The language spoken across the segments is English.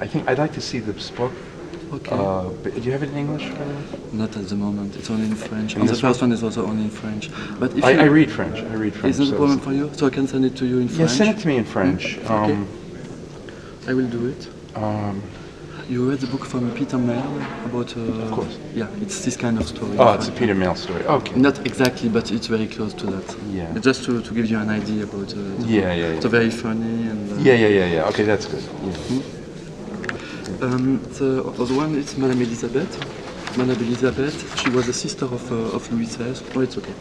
I think I'd like to see this book. Okay. But do you have it in English, by the way? Not at the moment. It's only in French. And And the this first one is also only in French. But if I read French. Is it a so problem for you? So I can send it to you in yeah, French? send it to me in French. Okay. I will do it. Um, You read the book from Peter Mayle about... Of course. Yeah, it's this kind of story. oh, it's a Peter Mayle story. Okay. Not exactly, but it's very close to that. Yeah. But just to give you an idea about the Yeah, book. yeah. It's very funny and... Yeah. Okay, that's good. Yeah. The other one is Madame Elisabeth. Madame Elisabeth, she was a sister of Louis XVI. Oh, it's okay.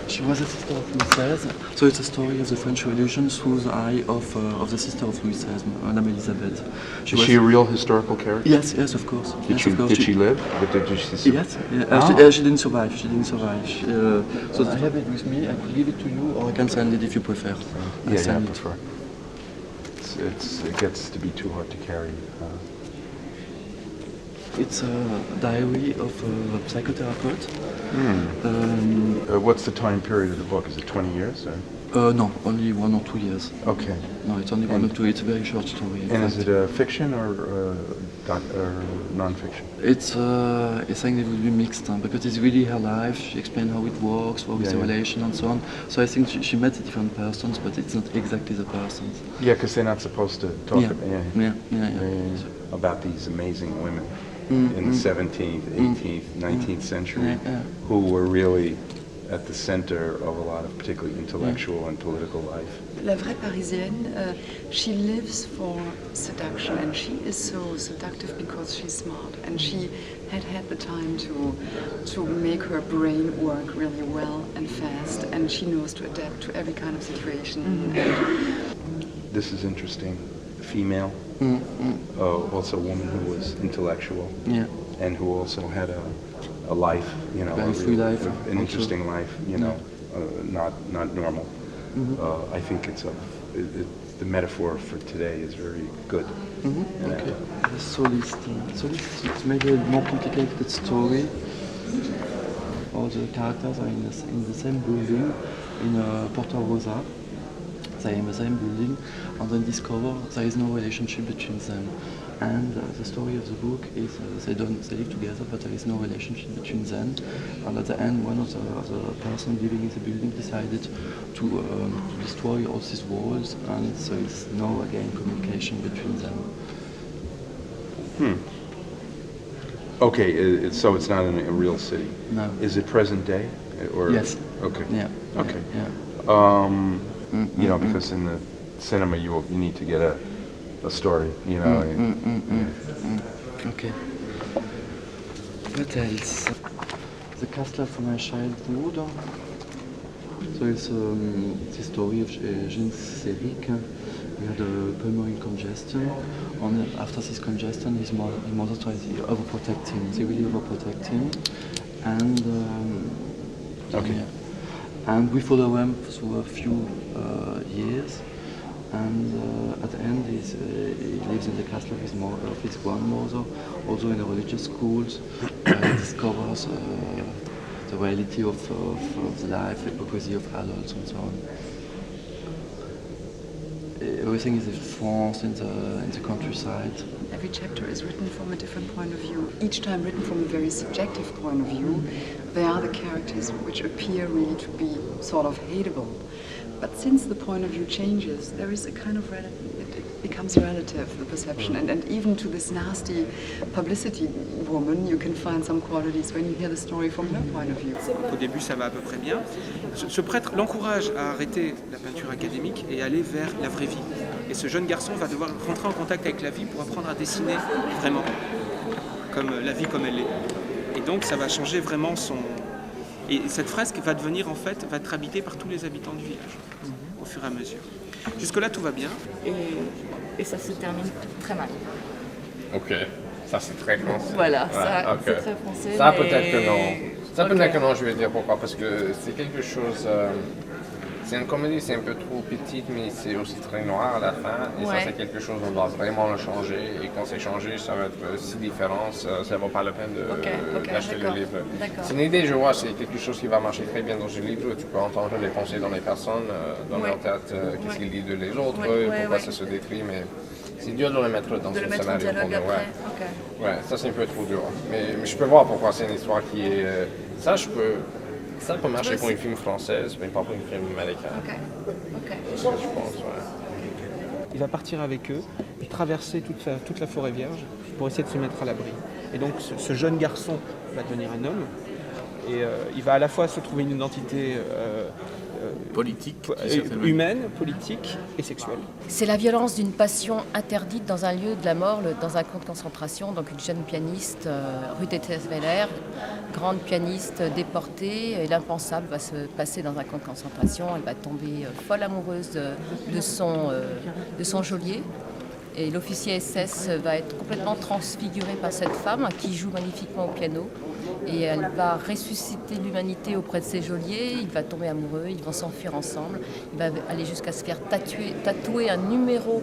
She was a sister of Louis XVI. So it's a story of the French Revolution through the eye of the sister of Louis XVI, Madame Elisabeth. Is she a real historical character? Yes, of course. Did she live? Did she survive? Yes, she didn't survive. So I have it with me. I could give it to you, or I can send it if you prefer. I prefer. It gets to be too hard to carry. It's a diary of a psychotherapist. What's the time period of the book? Is it 20 years? Or? No, only 1 or 2 years. Okay. No, it's only 1 or 2. It's a very short story. And is it a fiction or non-fiction? It's I think it will be mixed because it's really her life. She explained how it works, what is the relation and so on. So I think she met the different persons, but it's not exactly the persons. Yeah, because they're not supposed to talk Yeah. about these amazing women in the 17th, 18th, 19th century who were really at the center of a lot of particularly intellectual and political life. La vraie Parisienne, she lives for seduction, and she is so seductive because she's smart, and she had the time to make her brain work really well and fast, and she knows to adapt to every kind of situation. This is interesting. Female, also a woman who was intellectual, and who also had a life, Very free life, an interesting life, not normal. I think the metaphor for today is very good. Okay. The Solist. Solist, it's maybe a more complicated story. All the characters are in the same building in Porta Rosa. They are in the same building, and then discover there is no relationship between them. And the story of the book is they live together, but there is no relationship between them. And at the end, one of the person living in the building decided to destroy all these walls, and so it's no again communication between them. Okay, so it's not in a real city. No. Is it present day? Or Yes. Okay. Yeah. Okay. Yeah. Because in the cinema you need to get a story, Okay. What else? The Castle of My Childhood. So it's the story of Jean Seric. He had a pulmonary congestion, and after this congestion, his mother tries to overprotect him. They really overprotect him, and and we follow him through a few years. And at the end, he lives in the castle of his grandmother, also in the religious schools. He discovers the reality of the life, the hypocrisy of adults, and so on. Everything is in France, in the countryside. Every chapter is written from a different point of view, each time written from a very subjective point of view. They are the characters which appear really to be sort of hateable. But since the point of view changes, there is a kind of it becomes relative, the perception. And even to this nasty publicity woman, you can find some qualities when you hear the story from her point of view. Au début, ça va à peu près bien. Ce prêtre l'encourage à arrêter la peinture académique et aller vers la vraie vie. Et ce jeune garçon va devoir rentrer en contact avec la vie pour apprendre à dessiner vraiment, comme la vie comme elle est. Et donc, ça va changer vraiment son... Et cette fresque va devenir, en fait, va être habitée par tous les habitants du village, au fur et à mesure. Jusque-là, tout va bien. Et ça se termine très mal. Ok, ça c'est très français. Voilà, Ouais, ça okay. c'est très français. Ça mais... peut-être que non. Ça Ok. peut-être que non, je vais dire pourquoi. Parce que c'est quelque chose... c'est une comédie, c'est un peu trop petite, mais c'est aussi très noir à la fin. Et ça, c'est quelque chose, on doit vraiment le changer. Et quand c'est changé, ça va être si différent, ça vaut pas la peine d'acheter le livre. C'est une idée, je vois, c'est quelque chose qui va marcher très bien dans un livre. Tu peux entendre les pensées dans les personnes, dans leur tête, qu'est-ce qu'ils disent de les autres, pourquoi ça se détruit. Mais C'est dur de le mettre dans De un le mettre en scénario. dialogue pour moi, après. ouais. Ok. Ouais, ça c'est un peu trop dur. Mais je peux voir pourquoi c'est une histoire qui est. Ça, ça peut marcher pour une film française, mais pas pour une film américain. Ok. Ok. Je pense, ouais. Il va partir avec eux et traverser toute la forêt vierge pour essayer de se mettre à l'abri. Et donc ce jeune garçon va devenir un homme et il va à la fois se trouver une identité Politique, humaine, politique et sexuelle. C'est la violence d'une passion interdite dans un lieu de la mort, dans un camp de concentration. Donc une jeune pianiste, Ruth Etesveller, grande pianiste déportée, et l'impensable va se passer dans un camp de concentration. Elle va tomber folle amoureuse de son geôlier. Et l'officier SS va être complètement transfiguré par cette femme qui joue magnifiquement au piano. Et elle va ressusciter l'humanité auprès de ses geôliers, il va tomber amoureux, ils vont s'enfuir ensemble, il va aller jusqu'à se faire tatouer un numéro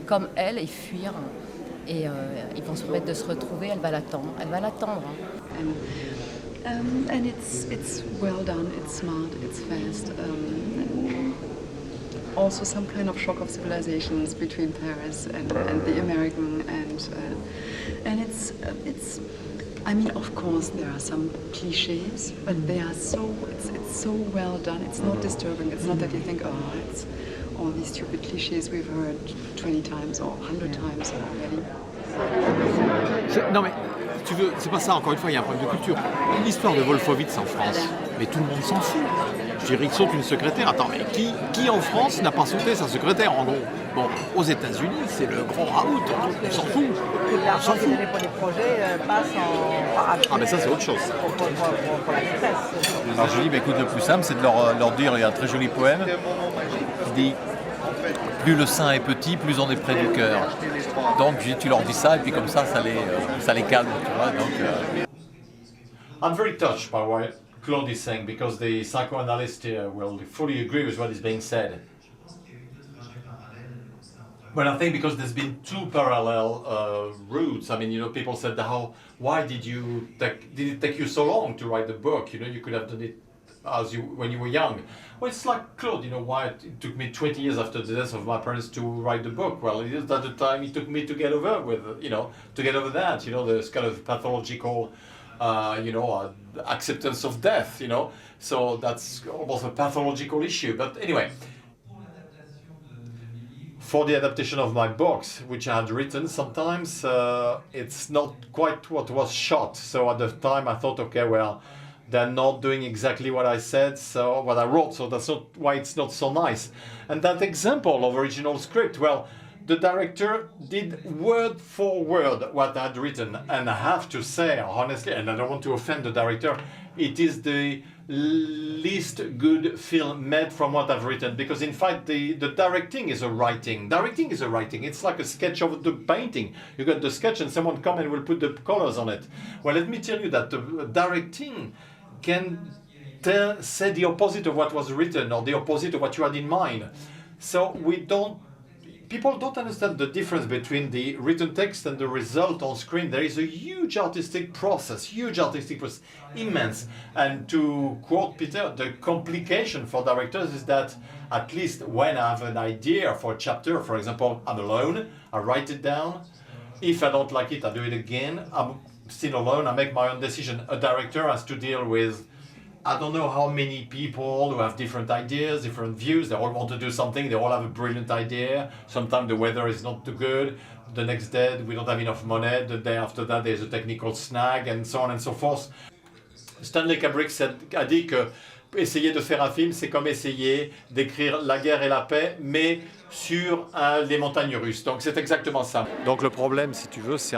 comme elle et fuir. Et ils vont se permettre de se retrouver, elle va l'attendre. And it's well done, it's smart, it's fast. Also some kind of shock of civilizations between Paris and the American and it's I mean, of course there are some cliches, but they are it's so well done. It's not disturbing. It's not that you think, oh, it's all these stupid cliches we've heard 20 times or 100 times already. Non mais, tu veux, c'est pas ça, encore une fois, il y a un problème de culture. L'histoire de Wolfowitz en France, mais tout le monde s'en fout. Je dirais qu'il saute une secrétaire. Attends, mais qui en France n'a pas sauté sa secrétaire, en gros? Bon, aux États-Unis, c'est le grand raout, on s'en fout. On s'en fout. Pour les projets passent en parachute. Ah mais ça c'est autre chose. Pour la vitesse. Alors je dis, bah, écoute, le plus simple, c'est de leur dire, il y a un très joli poème qui dit « Plus le sein est petit, plus on est près du cœur ». Donc tu leur dis ça, et puis comme ça les calme, tu vois. Donc, I'm very touched by what Claude is saying, because the psychoanalyst here will fully agree with what is being said. But I think because there's been two parallel routes. I mean, people said, why did it take you so long to write the book? You could have done it when you were young. Well, it's like Claude, why it took me 20 years after the death of my parents to write the book. Well, it is at the time it took me to get over that, this kind of pathological, acceptance of death, So that's almost a pathological issue. But anyway, for the adaptation of my books, which I had written, sometimes it's not quite what was shot. So at the time I thought, okay, well, they're not doing exactly what I said, so what I wrote, so that's not why it's not so nice. And that example of original script, well, the director did word for word what I had written, and I have to say, honestly, and I don't want to offend the director, it is the least good film made from what I've written, because in fact the directing is a writing. Directing is a writing. It's like a sketch of the painting. You got the sketch and someone come and will put the colors on it. Well, let me tell you that the directing can say the opposite of what was written or the opposite of what you had in mind. So people don't understand the difference between the written text and the result on screen. There is a huge artistic process, immense. And to quote Peter, the complication for directors is that at least when I have an idea for a chapter, for example, I'm alone, I write it down. If I don't like it, I do it again. I'm still alone, I make my own decision. A director has to deal with, I don't know how many people who have different ideas, different views, they all want to do something, they all have a brilliant idea. Sometimes the weather is not too good, the next day we don't have enough money, the day after that there's a technical snag, and so on and so forth. Stanley Kubrick a dit que essayer de faire un film, c'est comme essayer d'écrire la guerre et la paix, mais sur les montagnes russes. Donc c'est exactement ça. Donc le problème, si tu veux, c'est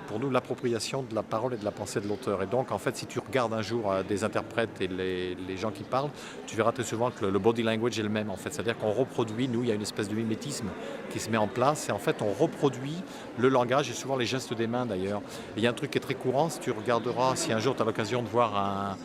pour nous l'appropriation de la parole et de la pensée de l'auteur. Et donc en fait, si tu regardes un jour des interprètes et les gens qui parlent, tu verras très souvent que le body language est le même en fait. C'est-à-dire qu'on reproduit, il y a une espèce de mimétisme qui se met en place et en fait on reproduit le langage et souvent les gestes des mains d'ailleurs. Il y a un truc qui est très courant, si tu regarderas, si un jour tu as l'occasion de voir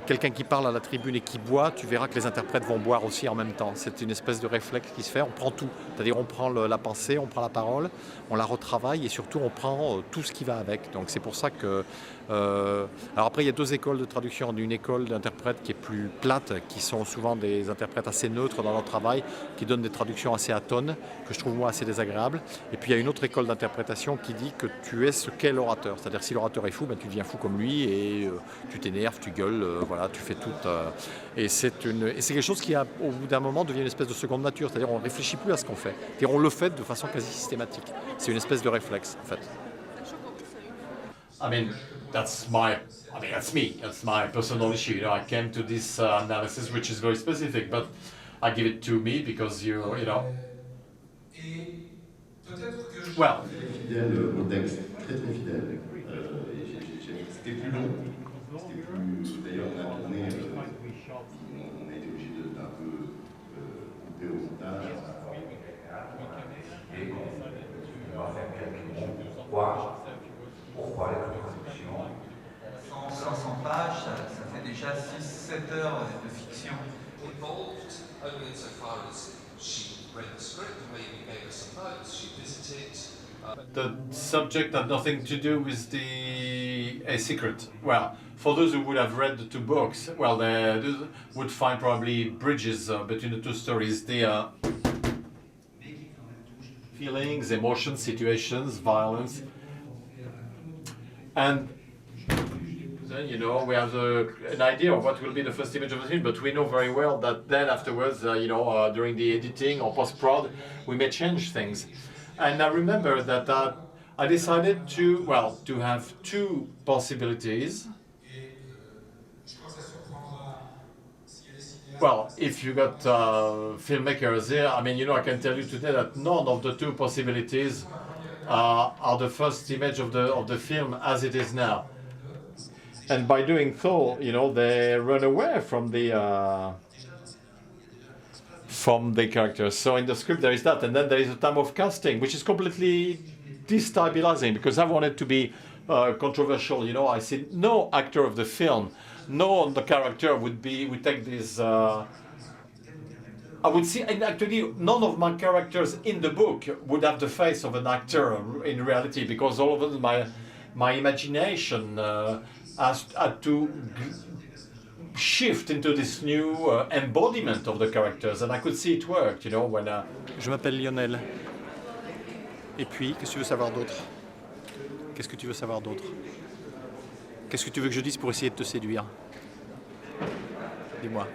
quelqu'un qui parle à la tribune et qui boit, tu verras que les interprètes vont boire aussi en même temps. C'est une espèce de réflexe qui se fait, on prend tout. C'est-à-dire on prend la pensée, on prend la parole, on la retravaille et surtout on prend tout ce qui va avec. Donc c'est pour ça que... alors après il y a deux écoles de traduction. Une école d'interprètes qui est plus plate, qui sont souvent des interprètes assez neutres dans leur travail, qui donnent des traductions assez atones, que je trouve moi assez désagréables. Et puis il y a une autre école d'interprétation qui dit que tu es ce qu'est l'orateur. C'est-à-dire si l'orateur est fou, ben, tu deviens fou comme lui et tu t'énerves, tu gueules, voilà, tu fais tout. Et c'est quelque chose qui, au bout d'un moment, devient une espèce de seconde nature. C'est-à-dire on ne réfléchit plus à ce qu'on fait. C'est-à-dire on le fait de façon quasi systématique. C'est une espèce de réflexe, en fait. I mean, that's me. That's my personal issue. You know, I came to this analysis, which is very specific, but I give it to me because you know. Well. Fidèle au texte, très très fidèle. C'était plus long. D'ailleurs, on a tourné, on a été obligé d'un peu couper au montage. Et on va faire quelques mots. Pourquoi la traduction 500 pages, ça fait déjà 6-7 heures de fiction. The subject had nothing to do with A Secret. Well, for those who would have read the two books, well, they would find probably bridges between the two stories. The feelings, emotions, situations, violence. And then, you know, we have an idea of what will be the first image of the film, but we know very well that then afterwards, during the editing or post-prod, we may change things. And I remember that I decided to have two possibilities. Well, if you got filmmakers here, I mean, I can tell you today that none of the two possibilities are the first image of the film as it is now. And by doing so, they run away from the characters. So in the script there is that, and then there is a time of casting, which is completely destabilizing because I wanted to be controversial. I see no actor of the film, no the character would take this. I would see, and actually none of my characters in the book would have the face of an actor in reality, because all of them, my imagination had to shift into this new embodiment of the characters, and I could see it worked, when. Je m'appelle Lionel. Et puis, qu'est-ce que tu veux savoir d'autre? Qu'est-ce que tu veux savoir d'autre? Qu'est-ce que tu veux que je dise pour essayer de te séduire? Dis-moi.